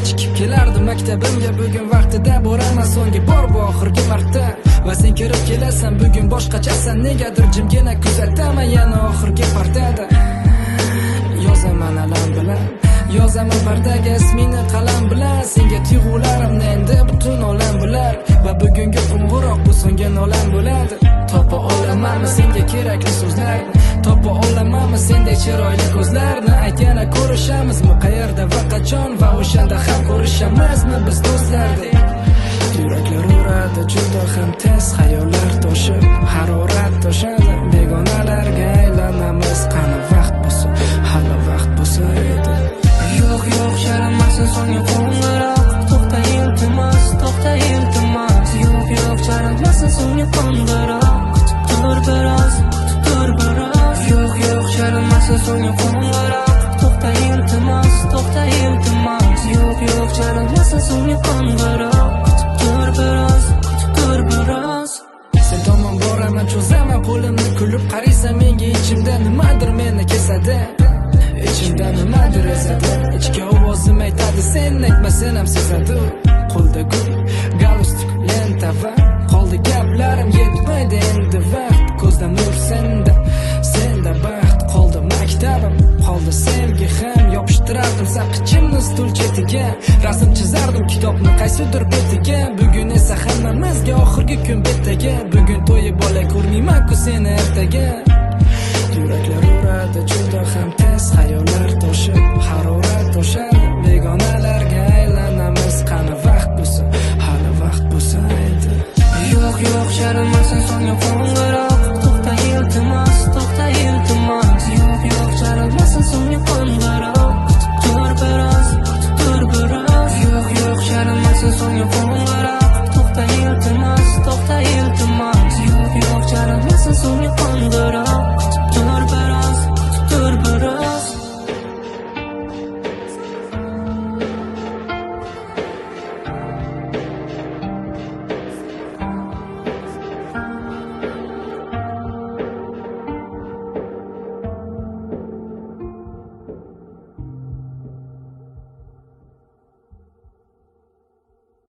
kechikib kelardi maktabimga. Bugun vaqtida boraman so'nggi bor bu oxirgi marta. Va sen kirib kelasan bugun boshqachasan. Negadir jimgina kuzataman yana oxirgi partada. Yozaman alam bilan, yozaman pardaga ismingni qalam bilan. Senga tuyg'ularimni endi butun olam bilar. Va bugungi qo'ng'iroq bu so'nggi nolam bo'ladi. Topa olamanmi senga kerakli so'zlarni? Topa olamanmi sendek chiroyli ko'zlarni? Aytgana ko'rishamizmi qayerda va qachon? Va o'shanda ham ko'rishamizmi biz do'stlardek? Yuraklar uradi juda ham tez, xayollar toshib, harorat toshadi. Begonalarga aylanamiz, qani vaqt bo'lsa, hali vaqt bo'lsa edi. Yo'q, charamasın so'nggi qo'ng'iroq. To'xta iltimos, to'xta iltimos. Yo'q, charamasın so'nggi qo'ng'iroq. Tur biroz, tur biroz. Yo'q, charamasın so'nggi qo'ng'iroq. To'xta iltimos, to'xta iltimos. Yo'q, charamasın so'nggi qo'ng'iroq. Tur biroz, tur biroz. Sen tomon boraman, cho'zaman qo'limni, kulib qaraysan menga. Ichimda nimadir meni kesadi, ichimda nimadir ezadi. Ichki ovozim aytadi, sen aytmasang ham sezadi. Qo'lda gul, galstuk, lenta va qoldi gaplarim yetmaydi endi vaqt. Ko'zda nur senda, senda baxt. Qoldi maktabim, qoldi sevgi ham. Yopishtirardim saqichimni stul chetiga, rasm chizardim kitobni qaysidir betiga. Bugun esa hammamizga oxirgi kun betaga. Bugun to'yib olay ko'rmayman-ku seni ertaga. Yuraklar uradi juda ham tez, xayollar toshib, harorat toshadi. Begonalarga aylanamiz, qani vaqt bo'lsa, hali vaqt bo'lsa edi. Yo'q, charamasın so'nggi qo'ng'iroq. To'xta iltimos, to'xta